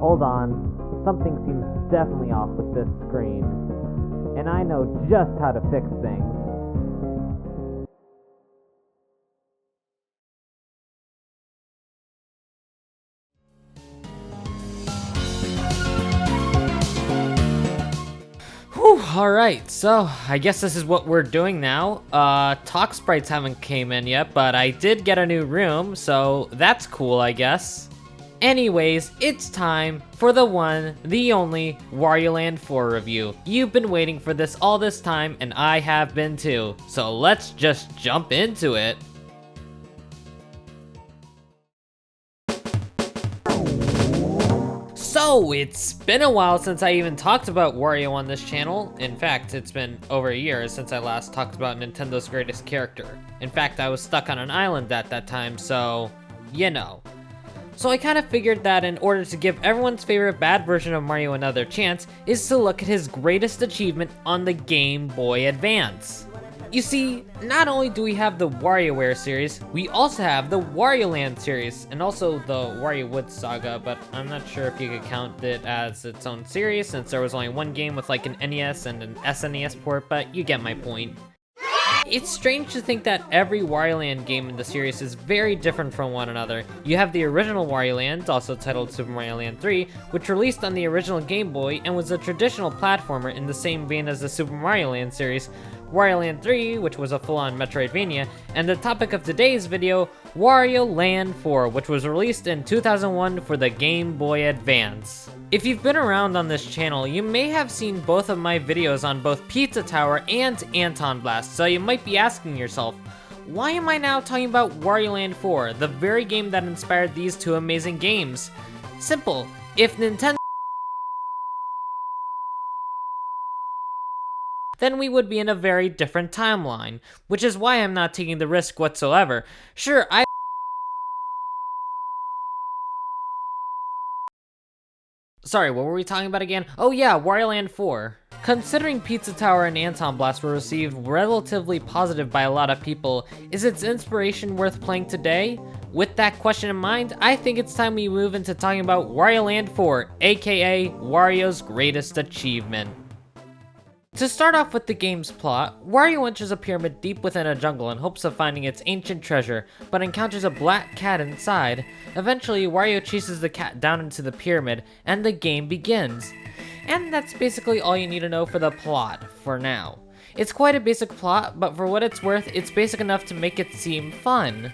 Hold on, something seems definitely off with this screen, and I know just how to fix things. Whew, alright, so I guess this is what we're doing now. Talk sprites haven't came in yet, but I did get a new room, so that's cool, I guess. Anyways, it's time for the one, the only, Wario Land 4 review. You've been waiting for this all this time, and I have been too. So let's just jump into it. So, it's been a while since I even talked about Wario on this channel. In fact, it's been over a year since I last talked about Nintendo's greatest character. In fact, I was stuck on an island at that time, so, you know. So I kind of figured that in order to give everyone's favorite bad version of Mario another chance is to look at his greatest achievement on the Game Boy Advance. You see, not only do we have the WarioWare series, we also have the Wario Land series, and also the Wario Woods saga, but I'm not sure if you could count it as its own series since there was only one game with like an NES and an SNES port, but you get my point. It's strange to think that every Wario Land game in the series is very different from one another. You have the original Wario Land, also titled Super Mario Land 3, which released on the original Game Boy and was a traditional platformer in the same vein as the Super Mario Land series, Wario Land 3, which was a full-on Metroidvania, and the topic of today's video, Wario Land 4, which was released in 2001 for the Game Boy Advance. If you've been around on this channel, you may have seen both of my videos on both Pizza Tower and Anton Blast, so you might be asking yourself, why am I now talking about Wario Land 4, the very game that inspired these two amazing games? Simple, if Nintendo then we would be in a very different timeline, which is why I'm not taking the risk whatsoever. Sure, Sorry, what were we talking about again? Oh yeah, Wario Land 4. Considering Pizza Tower and Anton Blast were received relatively positive by a lot of people, is its inspiration worth playing today? With that question in mind, I think it's time we move into talking about Wario Land 4, aka Wario's greatest achievement. To start off with the game's plot, Wario enters a pyramid deep within a jungle in hopes of finding its ancient treasure, but encounters a black cat inside. Eventually, Wario chases the cat down into the pyramid, and the game begins. And that's basically all you need to know for the plot, for now. It's quite a basic plot, but for what it's worth, it's basic enough to make it seem fun.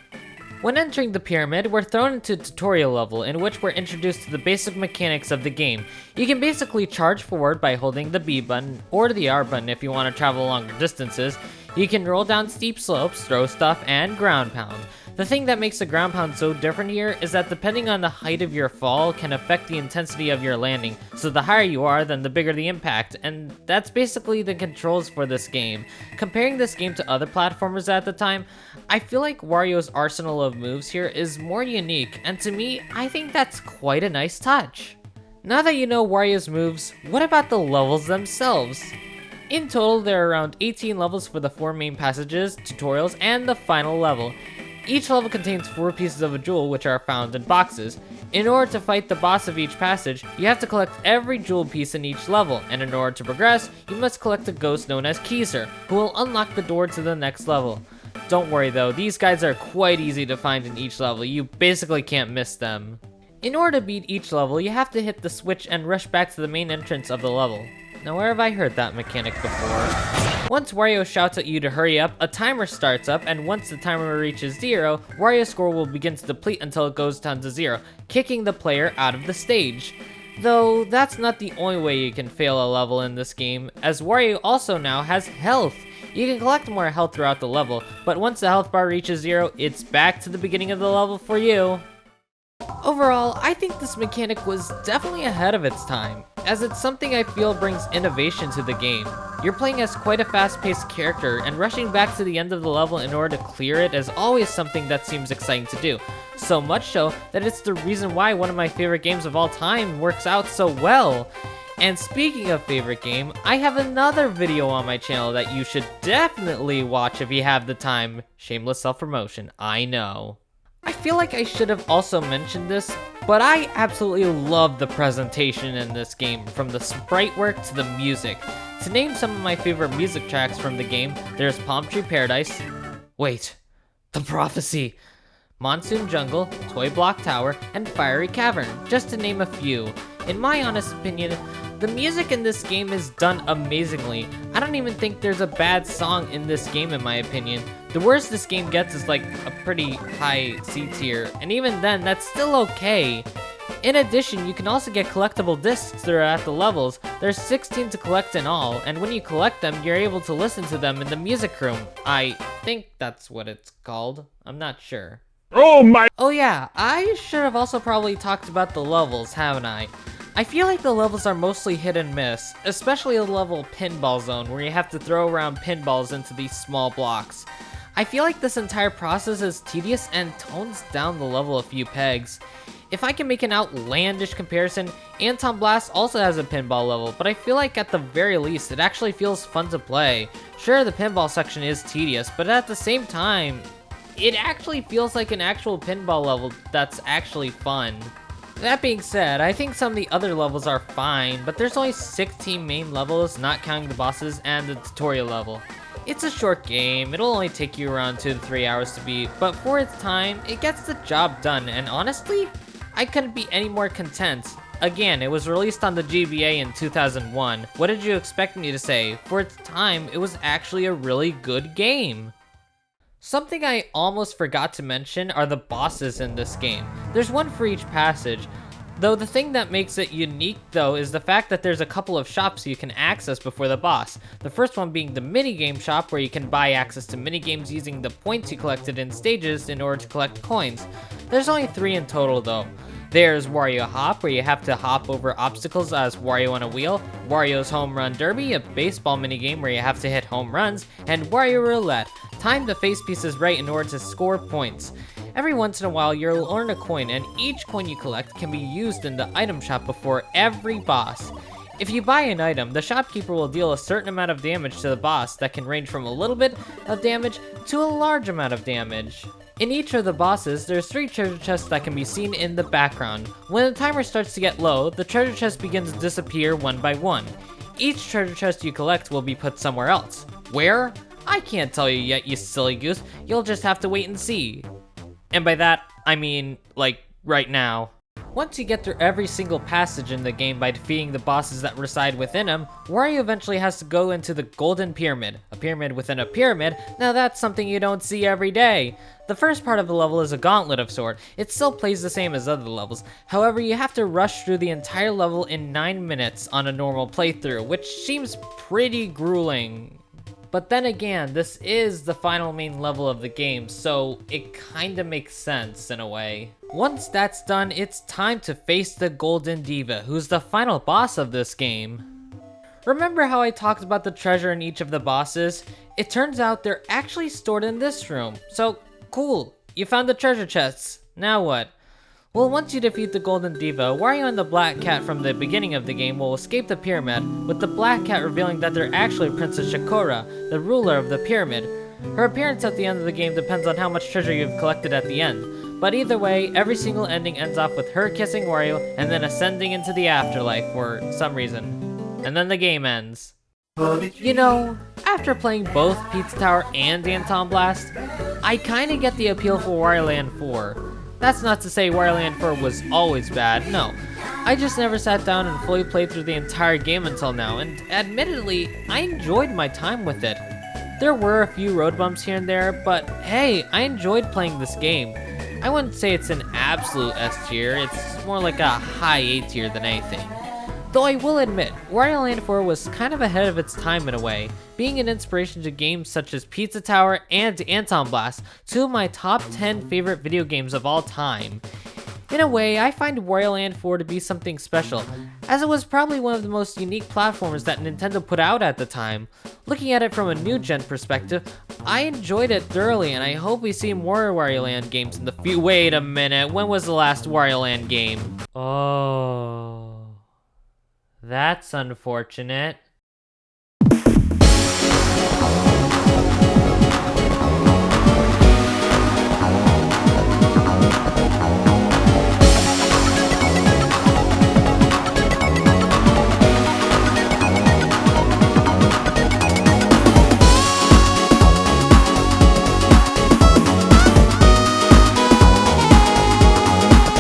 When entering the pyramid, we're thrown into a tutorial level in which we're introduced to the basic mechanics of the game. You can basically charge forward by holding the B button, or the R button if you want to travel longer distances. You can roll down steep slopes, throw stuff, and ground pound. The thing that makes the ground pound so different here is that depending on the height of your fall can affect the intensity of your landing, so the higher you are, then the bigger the impact, and that's basically the controls for this game. Comparing this game to other platformers at the time, I feel like Wario's arsenal of moves here is more unique, and to me, I think that's quite a nice touch. Now that you know Wario's moves, what about the levels themselves? In total, there are around 18 levels for the 4 main passages, tutorials, and the final level. Each level contains 4 pieces of a jewel which are found in boxes. In order to fight the boss of each passage, you have to collect every jewel piece in each level, and in order to progress, you must collect a ghost known as Keyser, who will unlock the door to the next level. Don't worry though, these guys are quite easy to find in each level, you basically can't miss them. In order to beat each level, you have to hit the switch and rush back to the main entrance of the level. Now where have I heard that mechanic before? Once Wario shouts at you to hurry up, a timer starts up, and once the timer reaches 0, Wario's score will begin to deplete until it goes down to 0, kicking the player out of the stage. Though that's not the only way you can fail a level in this game, as Wario also now has health. You can collect more health throughout the level, but once the health bar reaches 0, it's back to the beginning of the level for you. Overall, I think this mechanic was definitely ahead of its time, as it's something I feel brings innovation to the game. You're playing as quite a fast-paced character, and rushing back to the end of the level in order to clear it is always something that seems exciting to do. So much so that it's the reason why one of my favorite games of all time works out so well. And speaking of favorite game, I have another video on my channel that you should definitely watch if you have the time. Shameless self-promotion, I know. I feel like I should have also mentioned this, But I absolutely love the presentation in this game, from the sprite work to the music. To name some of my favorite music tracks from the game, there's Palm Tree Paradise, wait, The Prophecy, Monsoon Jungle, Toy Block Tower, and Fiery Cavern, just to name a few. In my honest opinion, the music in this game is done amazingly. I don't even think there's a bad song in this game in my opinion. The worst this game gets is like a pretty high C tier, and even then, that's still okay. In addition, you can also get collectible discs throughout the levels. There's 16 to collect in all, and when you collect them, you're able to listen to them in the music room. I think that's what it's called. I'm not sure. Oh yeah, I should have also probably talked about the levels, haven't I? I feel like the levels are mostly hit and miss, especially the level Pinball Zone, where you have to throw around pinballs into these small blocks. I feel like this entire process is tedious and tones down the level a few pegs. If I can make an outlandish comparison, Anton Blast also has a pinball level, but I feel like at the very least, it actually feels fun to play. Sure, the pinball section is tedious, but at the same time, it actually feels like an actual pinball level that's actually fun. That being said, I think some of the other levels are fine, but there's only 16 main levels, not counting the bosses and the tutorial level. It's a short game, it'll only take you around 2 to 3 hours to beat, but for its time, it gets the job done, and honestly, I couldn't be any more content. Again, it was released on the GBA in 2001. What did you expect me to say? For its time, it was actually a really good game. Something I almost forgot to mention are the bosses in this game. There's one for each passage, though the thing that makes it unique though is the fact that there's a couple of shops you can access before the boss. The first one being the minigame shop, where you can buy access to minigames using the points you collected in stages in order to collect coins. There's only 3 in total though. There's Wario Hop, where you have to hop over obstacles as Wario on a wheel, Wario's Home Run Derby, a baseball minigame where you have to hit home runs, and Wario Roulette, time the face pieces right in order to score points. Every once in a while you'll earn a coin, and each coin you collect can be used in the item shop before every boss. If you buy an item, the shopkeeper will deal a certain amount of damage to the boss that can range from a little bit of damage to a large amount of damage. In each of the bosses, there's 3 treasure chests that can be seen in the background. When the timer starts to get low, the treasure chest begins to disappear one by one. Each treasure chest you collect will be put somewhere else. Where? I can't tell you yet, you silly goose. You'll just have to wait and see. And by that, I mean, like, right now. Once you get through every single passage in the game by defeating the bosses that reside within them, Wario eventually has to go into the Golden Pyramid. A pyramid within a pyramid? Now that's something you don't see every day. The first part of the level is a gauntlet of sort. It still plays the same as other levels. However, you have to rush through the entire level in 9 minutes on a normal playthrough, which seems pretty grueling. But then again, this is the final main level of the game, so it kinda makes sense in a way. Once that's done, it's time to face the Golden Diva, who's the final boss of this game. Remember how I talked about the treasure in each of the bosses? It turns out they're actually stored in this room. So, cool, you found the treasure chests. Now what? Well, once you defeat the Golden Diva, Wario and the Black Cat from the beginning of the game will escape the pyramid, with the Black Cat revealing that they're actually Princess Shakora, the ruler of the pyramid. Her appearance at the end of the game depends on how much treasure you've collected at the end, but either way, every single ending ends off with her kissing Wario and then ascending into the afterlife for some reason. And then the game ends. You know, after playing both Pizza Tower and Anton Blast, I kinda get the appeal for Wario Land 4. That's not to say Wario Land 4 was always bad, no. I just never sat down and fully played through the entire game until now, and admittedly, I enjoyed my time with it. There were a few road bumps here and there, but hey, I enjoyed playing this game. I wouldn't say it's an absolute S tier, it's more like a high A tier than anything. Though I will admit, Wario Land 4 was kind of ahead of its time in a way, being an inspiration to games such as Pizza Tower and Anton Blast, 2 of my top 10 favorite video games of all time. In a way, I find Wario Land 4 to be something special, as it was probably one of the most unique platformers that Nintendo put out at the time. Looking at it from a new gen perspective, I enjoyed it thoroughly, and I hope we see more Wario Land games in the future. Wait a minute, when was the last Wario Land game? Oh... That's unfortunate.